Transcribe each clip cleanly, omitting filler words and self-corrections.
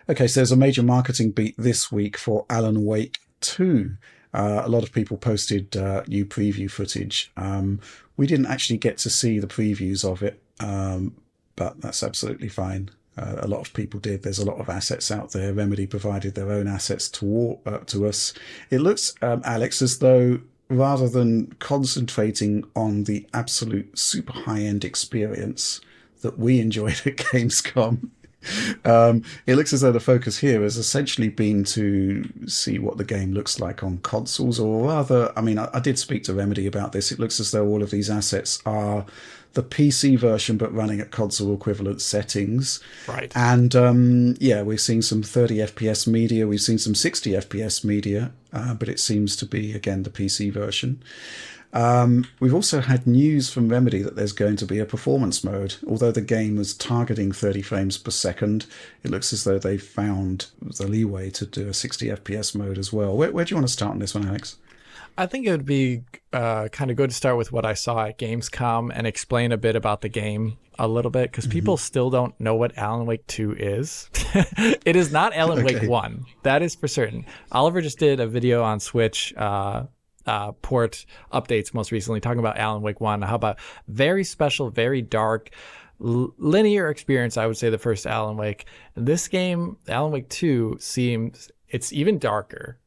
Okay, so there's a major marketing beat this week for Alan Wake 2. A lot of people posted new preview footage. We didn't actually get to see the previews of it, but that's absolutely fine. A lot of people did. There's a lot of assets out there. Remedy provided their own assets to us. It looks, Alex, as though rather than concentrating on the absolute super high-end experience that we enjoyed at Gamescom, it looks as though the focus here has essentially been to see what the game looks like on consoles, or rather, I mean, I did speak to Remedy about this. It looks as though all of these assets are the PC version, but running at console equivalent settings. Right. And yeah, we've seen some 30 FPS media, we've seen some 60 FPS media, but it seems to be, again, the PC version. We've also had news from Remedy that there's going to be a performance mode. Although the game was targeting 30 frames per second, it looks as though they've found the leeway to do a 60 FPS mode as well. Where do you want to start on this one, Alex? I think it would be kind of good to start with what I saw at Gamescom and explain a bit about the game a little bit, because people still don't know what Alan Wake 2 is. It is not Alan Wake 1. That is for certain. Oliver just did a video on Switch port updates most recently talking about Alan Wake 1. How about very special, very dark, linear experience, I would say, the first Alan Wake. This game, Alan Wake 2, seems it's even darker.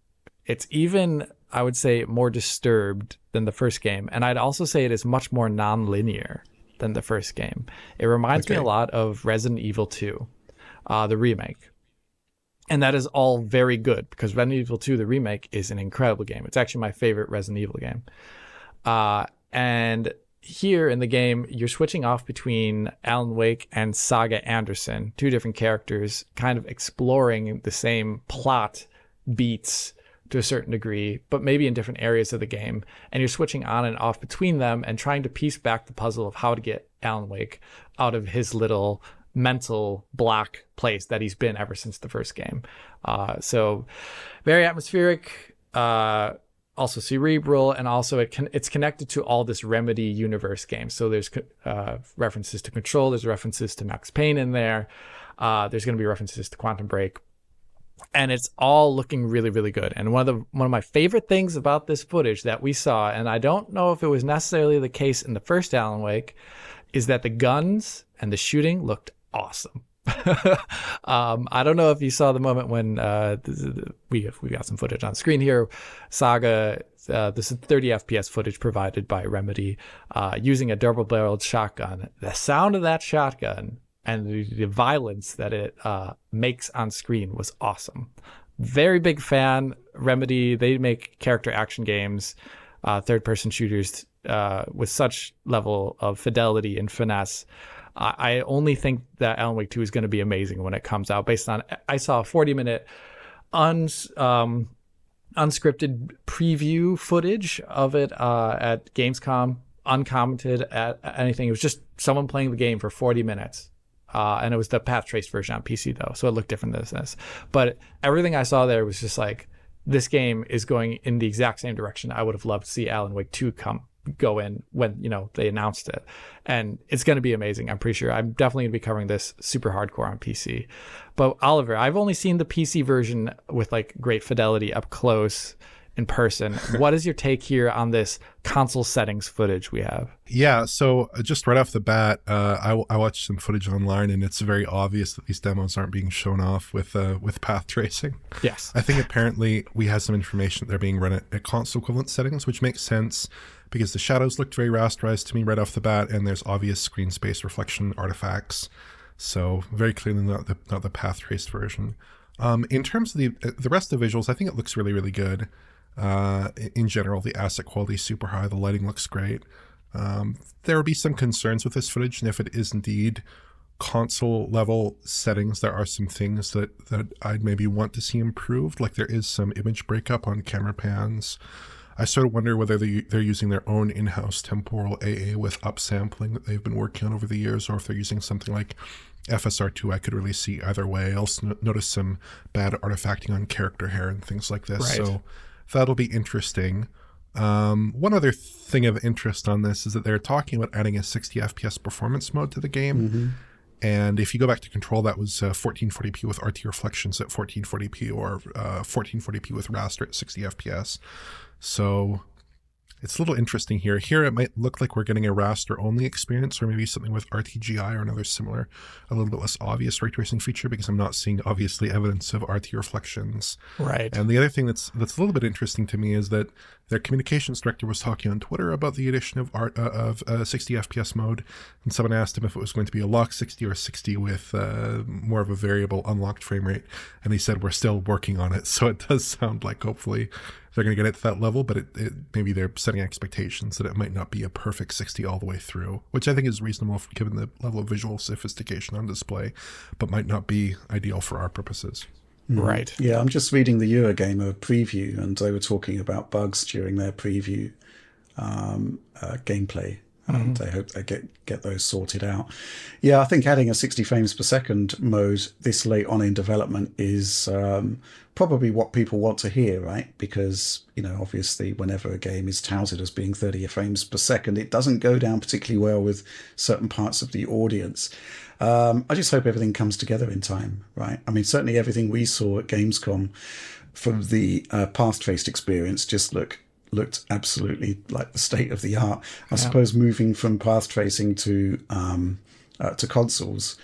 It's even, I would say, more disturbed than the first game. And I'd also say it is much more non-linear than the first game. It reminds me a lot of Resident Evil 2, the remake. And that is all very good, because Resident Evil 2, the remake, is an incredible game. It's actually my favorite Resident Evil game. And here in the game, you're switching off between Alan Wake and Saga Anderson, two different characters, kind of exploring the same plot beats to a certain degree, but maybe in different areas of the game. And you're switching on and off between them and trying to piece back the puzzle of how to get Alan Wake out of his little mental black place that he's been ever since the first game. So very atmospheric, also cerebral, and also it's connected to all this Remedy universe games. So there's references to Control, there's references to Max Payne in there, there's going to be references to Quantum Break, and it's all looking really, really good. And one of my favorite things about this footage that we saw, and I don't know if it was necessarily the case in the first Alan Wake, is that the guns and the shooting looked awesome. I don't know if you saw the moment when we got some footage on screen here. Saga, this is 30 FPS footage provided by Remedy, using a double-barreled shotgun. The sound of that shotgun and the violence that it makes on screen was awesome. Very big fan. Remedy, they make character action games, third-person shooters with such level of fidelity and finesse. I only think that Alan Wake 2 is going to be amazing when it comes out, based on, I saw a 40-minute unscripted preview footage of it at Gamescom, uncommented at anything. It was just someone playing the game for 40 minutes. And it was the path traced version on PC, though, so it looked different than this. But everything I saw there was just like, this game is going in the exact same direction I would have loved to see Alan Wake 2 go in when, they announced it. And it's going to be amazing, I'm pretty sure. I'm definitely going to be covering this super hardcore on PC. But Oliver, I've only seen the PC version with like great fidelity up close in person. What is your take here on this console settings footage we have? Yeah, so just right off the bat, I watched some footage online, and it's very obvious that these demos aren't being shown off with path tracing. Yes. I think apparently we have some information that they're being run at console equivalent settings, which makes sense because the shadows looked very rasterized to me right off the bat, and there's obvious screen space reflection artifacts. So very clearly not the path traced version. In terms of the rest of the visuals, I think it looks really, really good. In general, the asset quality is super high. The lighting looks great. There will be some concerns with this footage, and if it is indeed console level settings, there are some things that I'd maybe want to see improved. Like there is some image breakup on camera pans. I sort of wonder whether they're using their own in-house temporal AA with upsampling that they've been working on over the years, or if they're using something like FSR2. I could really see either way. I also notice some bad artifacting on character hair and things like this. Right. So that'll be interesting. One other thing of interest on this is that they're talking about adding a 60 FPS performance mode to the game. And if you go back to Control, that was 1440p with RT reflections at 1440p or 1440p with raster at 60 FPS. So it's a little interesting here. Here it might look like we're getting a raster-only experience, or maybe something with RTGI or another similar, a little bit less obvious ray tracing feature, because I'm not seeing obviously evidence of RT reflections. Right. And the other thing that's a little bit interesting to me is that their communications director was talking on Twitter about the addition of 60 FPS mode, and someone asked him if it was going to be a locked 60 or 60 with more of a variable unlocked frame rate, and he said we're still working on it. So it does sound like hopefully they're going to get it to that level, but maybe they're setting expectations that it might not be a perfect 60 all the way through, which I think is reasonable given the level of visual sophistication on display, but might not be ideal for our purposes. Right. Yeah, I'm just reading the Eurogamer preview, and they were talking about bugs during their preview gameplay, and they hope they get those sorted out. Yeah, I think adding a 60 frames per second mode this late on in development is probably what people want to hear, right? Because, obviously whenever a game is touted as being 30 frames per second, it doesn't go down particularly well with certain parts of the audience. I just hope everything comes together in time, right? I mean, certainly everything we saw at Gamescom from the path-traced experience just looked absolutely like the state of the art. I suppose moving from path tracing to consoles,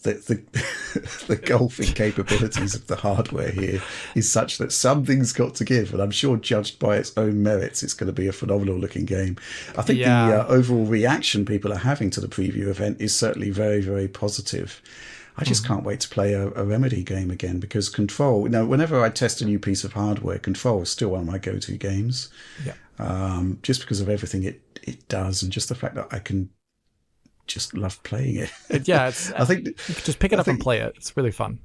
the golfing capabilities of the hardware here is such that something's got to give, and I'm sure judged by its own merits, it's going to be a phenomenal looking game. I think the overall reaction people are having to the preview event is certainly very, very positive. I just can't wait to play a Remedy game again, because Control, whenever I test a new piece of hardware, Control is still one of my go-to games. Yeah. Just because of everything it does, and just the fact that I can just love playing it. Yeah, I think you can just pick it up and play it. It's really fun.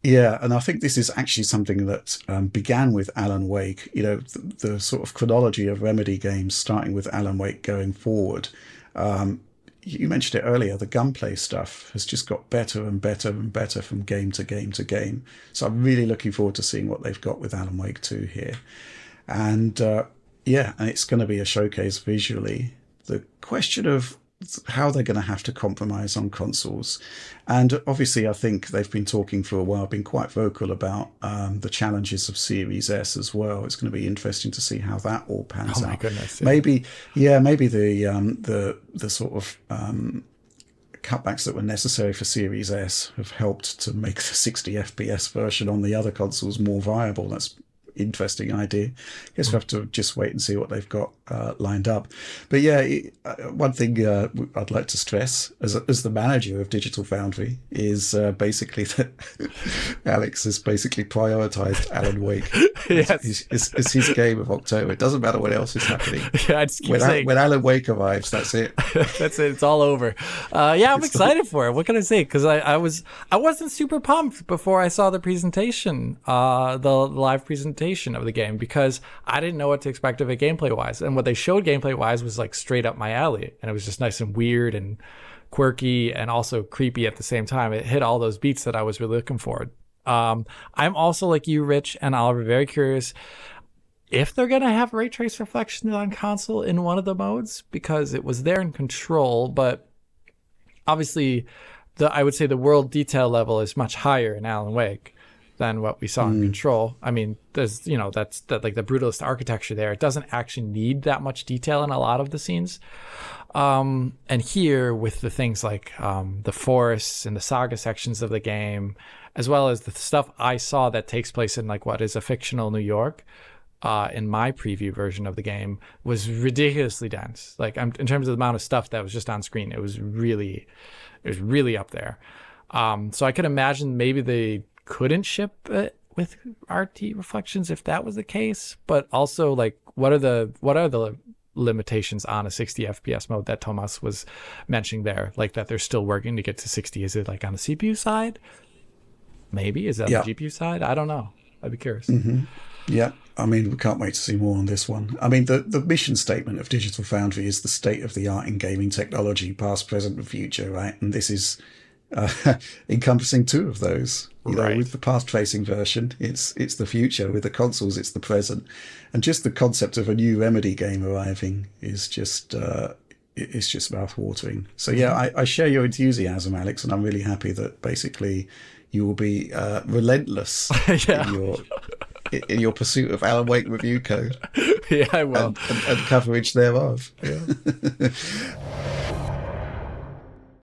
Yeah, and I think this is actually something that began with Alan Wake. The sort of chronology of Remedy games, starting with Alan Wake going forward. You mentioned it earlier, the gunplay stuff has just got better and better and better from game to game to game. So I'm really looking forward to seeing what they've got with Alan Wake 2 here. And and it's going to be a showcase visually. The question of how they're going to have to compromise on consoles. And obviously, I think they've been talking for a while, been quite vocal about the challenges of Series S as well. It's going to be interesting to see how that all pans out. Oh my goodness. Yeah. Maybe the sort of cutbacks that were necessary for Series S have helped to make the 60 FPS version on the other consoles more viable. That's interesting idea. Guess we have to just wait and see what they've got lined up. But yeah, one thing I'd like to stress as the manager of Digital Foundry is basically that Alex has basically prioritized Alan Wake. Yes. It's his game of October. It doesn't matter what else is happening. Yeah, I just keep saying, when Alan Wake arrives, that's it. That's it. It's all over. I'm excited for it. What can I say? Because I wasn't super pumped before I saw the presentation, the live presentation of the game, because I didn't know what to expect of it gameplay wise, and what they showed gameplay wise was like straight up my alley, and it was just nice and weird and quirky and also creepy at the same time. It hit all those beats that I was really looking for. I'm also like you, Rich and Oliver, very curious if they're going to have ray trace reflection on console in one of the modes, because it was there in Control, but obviously I would say the world detail level is much higher in Alan Wake than what we saw in Control. I mean, there's, that's like the brutalist architecture there. It doesn't actually need that much detail in a lot of the scenes. And here with the things like the forests and the saga sections of the game, as well as the stuff I saw that takes place in like what is a fictional New York, in my preview version of the game, was ridiculously dense. Like in terms of the amount of stuff that was just on screen, it was really up there. So I could imagine maybe they couldn't ship it with RT reflections if that was the case, but also like what are the limitations on a 60 FPS mode that Thomas was mentioning there, like that they're still working to get to 60? Is it like on the CPU side? Maybe is that on the GPU side? I don't know. I'd be curious. Yeah, I mean, we can't wait to see more on this one. I mean, the mission statement of Digital Foundry is the state of the art in gaming technology, past, present, and future, right? And this is encompassing two of those. With the path tracing version, it's the future. With the consoles, it's the present. And just the concept of a new Remedy game arriving is just it's just mouth-watering. So yeah, I share your enthusiasm, Alex, and I'm really happy that basically you will be relentless in your pursuit of Alan Wake review code. Yeah, I will. And coverage thereof. Yeah.